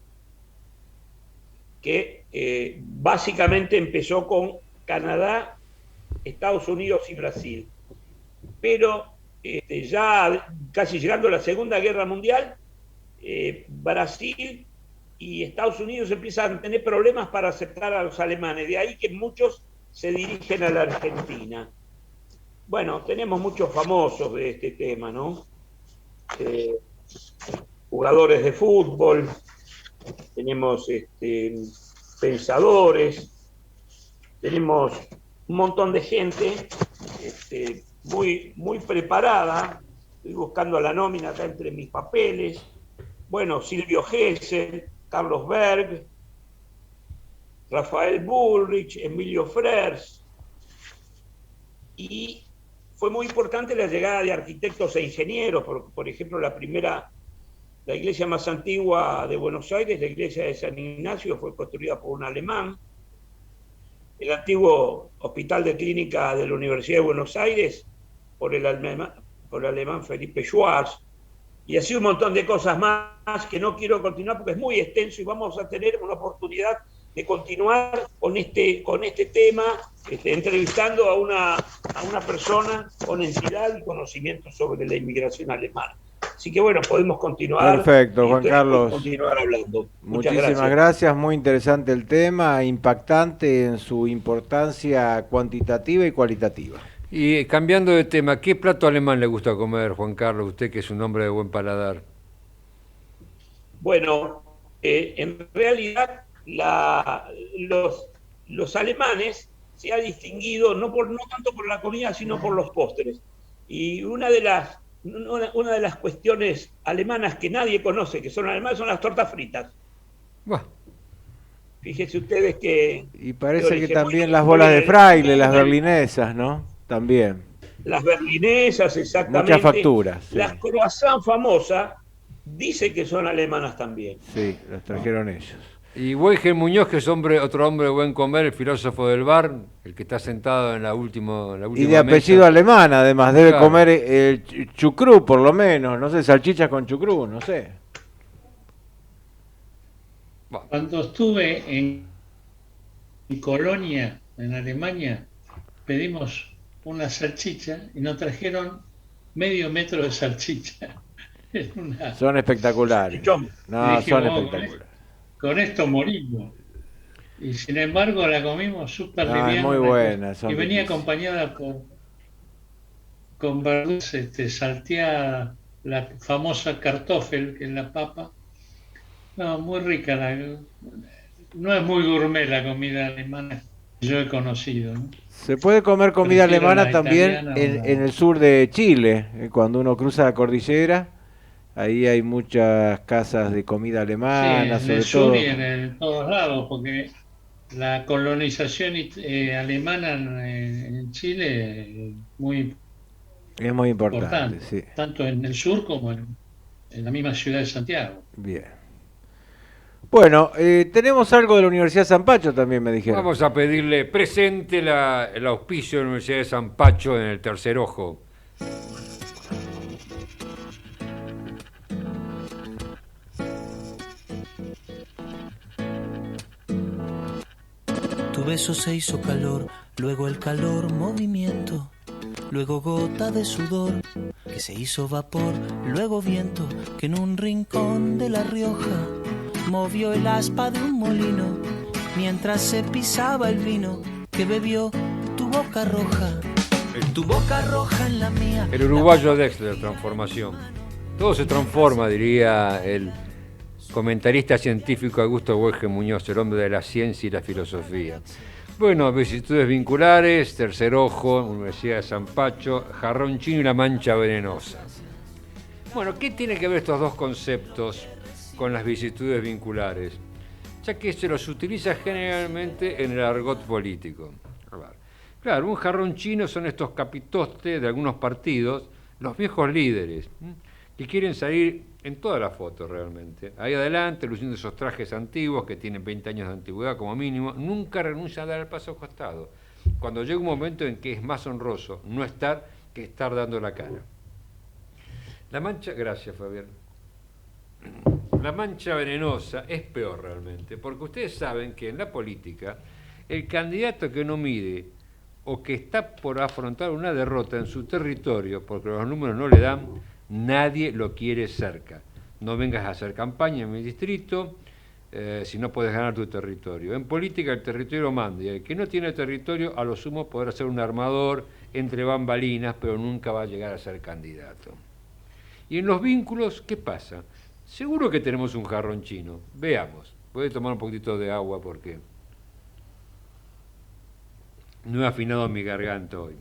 que básicamente empezó con Canadá, Estados Unidos y Brasil. Pero ya casi llegando a la Segunda Guerra Mundial, Brasil y Estados Unidos empiezan a tener problemas para aceptar a los alemanes. De ahí que muchos se dirigen a la Argentina. Bueno, tenemos muchos famosos de este tema, ¿no? Jugadores de fútbol, tenemos pensadores, tenemos un montón de gente muy preparada. Estoy buscando la nómina acá entre mis papeles. Bueno, Silvio Gesell, Carlos Berg, Rafael Bullrich, Emilio Frers. Y fue muy importante la llegada de arquitectos e ingenieros. Por ejemplo, la iglesia más antigua de Buenos Aires, la iglesia de San Ignacio, fue construida por un alemán. El antiguo hospital de clínica de la Universidad de Buenos Aires, por el alemán Felipe Schwarz. Y así un montón de cosas más que no quiero continuar porque es muy extenso y vamos a tener una oportunidad de continuar con este tema, entrevistando a una persona con entidad y conocimiento sobre la inmigración alemana. Así que bueno, podemos continuar. Perfecto, Juan Carlos. Continuar hablando. Muchísimas gracias, muy interesante el tema, impactante en su importancia cuantitativa y cualitativa. Y cambiando de tema, ¿qué plato alemán le gusta comer, Juan Carlos, usted que es un hombre de buen paladar? Bueno, en realidad los alemanes se han distinguido no tanto por la comida, sino por los postres. Y una de las cuestiones alemanas que nadie conoce, que son alemanas, son las tortas fritas. Bueno. Fíjense ustedes que... Y parece que también las bolas de fraile, las berlinesas, ¿no? También. Las berlinesas, exactamente. Muchas facturas. Sí. Las croissants famosas dice que son alemanas también. Sí, las trajeron ellos. Y Wilhelm Muñoz, que es otro hombre de buen comer, el filósofo del bar, el que está sentado en la última y de apellido mesa. Alemán, además, debe comer el chucrú, por lo menos, no sé, salchichas con chucrú, no sé. Cuando estuve en Colonia, en Alemania, pedimos una salchicha y nos trajeron medio metro de salchicha. Son espectaculares. No, son espectaculares. Con esto morimos. Y sin embargo la comimos súper liviana. Muy buena. Y venía acompañada con verduras salteada, la famosa kartoffel, que es la papa. No, muy rica. No es muy gourmet la comida alemana que yo he conocido, ¿no? Se puede comer comida alemana también en el sur de Chile, cuando uno cruza la cordillera. Ahí hay muchas casas de comida alemana, sí, sobre el sur todo. Y en todos lados, porque la colonización alemana en Chile es muy importante. Sí. Tanto en el sur como en la misma ciudad de Santiago. Bien. Bueno, tenemos algo de la Universidad de San Pacho también, me dijeron. Vamos a pedirle presente el auspicio de la Universidad de San Pacho en el Tercer Ojo. Tu beso se hizo calor, luego el calor movimiento, luego gota de sudor que se hizo vapor, luego viento que en un rincón de La Rioja movió el aspa de un molino mientras se pisaba el vino que bebió tu boca roja, tu boca roja en la mía. El uruguayo Dexter, transformación. Todo se transforma, diría el comentarista científico Augusto Wilhelm Muñoz, el hombre de la ciencia y la filosofía. Bueno, vicisitudes vinculares, Tercer Ojo, Universidad de San Pacho, Jarrón Chino y la Mancha Venenosa. Bueno, ¿qué tiene que ver estos dos conceptos con las vicisitudes vinculares? Ya que se los utiliza generalmente en el argot político. Claro, un jarrón chino son estos capitostes de algunos partidos, los viejos líderes, y quieren salir en todas las fotos realmente. Ahí adelante, luciendo esos trajes antiguos que tienen 20 años de antigüedad como mínimo, nunca renuncian a dar el paso al costado. Cuando llega un momento en que es más honroso no estar que estar dando la cara. La mancha, gracias Fabián. La mancha venenosa es peor realmente, porque ustedes saben que en la política el candidato que no mide o que está por afrontar una derrota en su territorio, porque los números no le dan, nadie lo quiere cerca. No vengas a hacer campaña en mi distrito si no puedes ganar tu territorio. En política el territorio manda, y el que no tiene territorio a lo sumo podrá ser un armador entre bambalinas, pero nunca va a llegar a ser candidato. Y en los vínculos, ¿qué pasa? Seguro que tenemos un jarrón chino. Veamos. Voy a tomar un poquitito de agua porque no he afinado mi garganta hoy.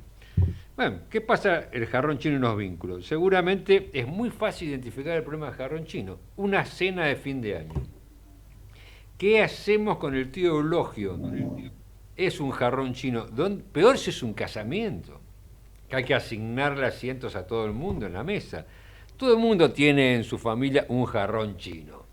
Bueno, ¿qué pasa el jarrón chino en los vínculos? Seguramente es muy fácil identificar el problema del jarrón chino. Una cena de fin de año. ¿Qué hacemos con el tío Eulogio? Es un jarrón chino. Peor si es un casamiento, que hay que asignarle asientos a todo el mundo en la mesa. Todo el mundo tiene en su familia un jarrón chino.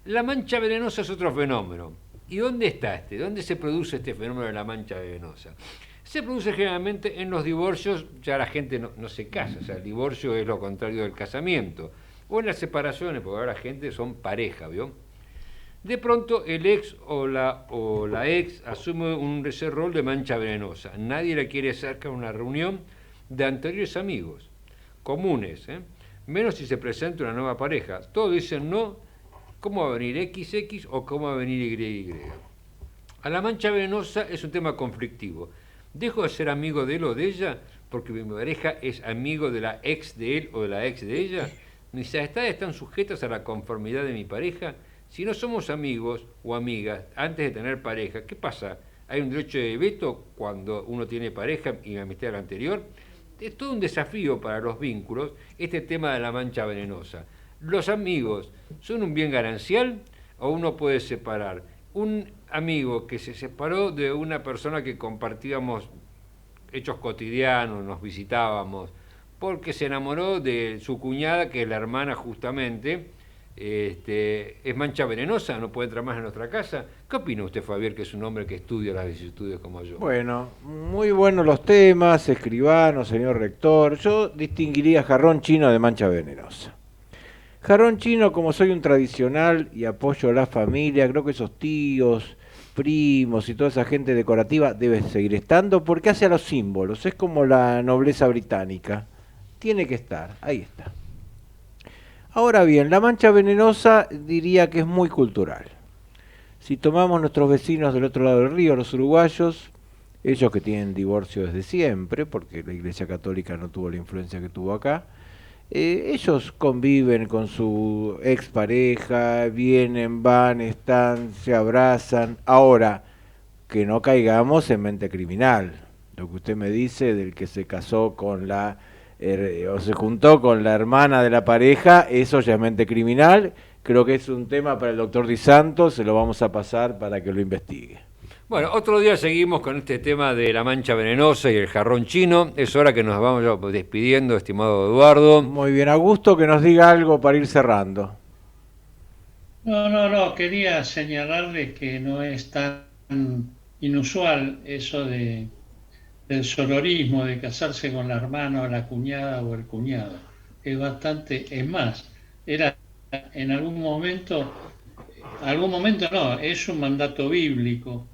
La mancha venenosa es otro fenómeno. ¿Y dónde está este? ¿Dónde se produce este fenómeno de la mancha venenosa? Se produce generalmente en los divorcios, ya la gente no se casa, o sea, el divorcio es lo contrario del casamiento. O en las separaciones, porque ahora la gente son pareja, ¿vio? De pronto el ex o la ex asume ese rol de mancha venenosa. Nadie le quiere cerca a una reunión de anteriores amigos, comunes, menos si se presenta una nueva pareja. Todos dicen no, ¿cómo va a venir XX o cómo va a venir YY? A la mancha venenosa es un tema conflictivo. ¿Dejo de ser amigo de él o de ella porque mi pareja es amigo de la ex de él o de la ex de ella? ¿Mis amistades están sujetas a la conformidad de mi pareja? Si no somos amigos o amigas antes de tener pareja, ¿qué pasa? ¿Hay un derecho de veto cuando uno tiene pareja y amistad de la anterior? Es todo un desafío para los vínculos este tema de la mancha venenosa. ¿Los amigos son un bien ganancial o uno puede separar? Un amigo que se separó de una persona que compartíamos hechos cotidianos, nos visitábamos, porque se enamoró de su cuñada, que es la hermana justamente, es mancha venenosa, no puede entrar más en nuestra casa. ¿Qué opina usted, Fabián, que es un hombre que estudia las vicisitudes como yo? Bueno, muy buenos los temas, escribano, señor rector. Yo distinguiría jarrón chino de mancha venenosa. Jarrón chino, como soy un tradicional y apoyo a la familia, creo que esos tíos, primos y toda esa gente decorativa debe seguir estando porque hace a los símbolos, es como la nobleza británica. Tiene que estar, ahí está. Ahora bien, la mancha venenosa diría que es muy cultural. Si tomamos nuestros vecinos del otro lado del río, los uruguayos, ellos que tienen divorcio desde siempre, porque la Iglesia Católica no tuvo la influencia que tuvo acá, ellos conviven con su expareja, vienen, van, están, se abrazan. Ahora, que no caigamos en mente criminal. Lo que usted me dice del que se casó con o se juntó con la hermana de la pareja, eso ya es mente criminal. Creo que es un tema para el doctor Di Santo, se lo vamos a pasar para que lo investigue. Bueno, otro día seguimos con este tema de la mancha venenosa y el jarrón chino. Es hora que nos vamos despidiendo, estimado Eduardo. Muy bien, Augusto, que nos diga algo para ir cerrando. No, quería señalarles que no es tan inusual eso del sororismo, de casarse con la hermana o la cuñada o el cuñado. Es más, era en algún momento no, es un mandato bíblico.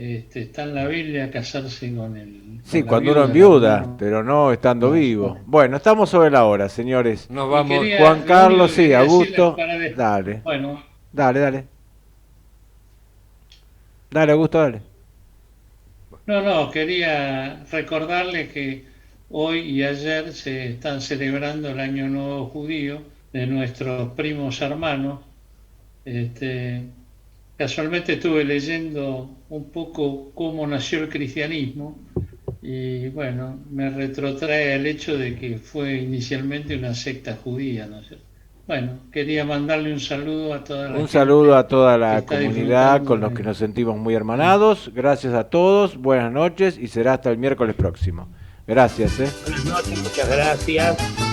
Está en la Biblia casarse con el... Sí, cuando uno enviuda, pero no estando vivo. Bueno, estamos sobre la hora, señores. Nos vamos. Juan Carlos, sí, Augusto. Dale. Bueno. Dale. Dale, Augusto, dale. No, quería recordarles que hoy y ayer se están celebrando el Año Nuevo Judío de nuestros primos hermanos. Casualmente estuve leyendo un poco cómo nació el cristianismo y bueno, me retrotrae al hecho de que fue inicialmente una secta judía, ¿no es cierto? Bueno, quería mandarle un saludo a toda la saludo a toda la comunidad con los que nos sentimos muy hermanados. Gracias a todos, buenas noches y será hasta el miércoles próximo. Gracias. Buenas noches, muchas gracias.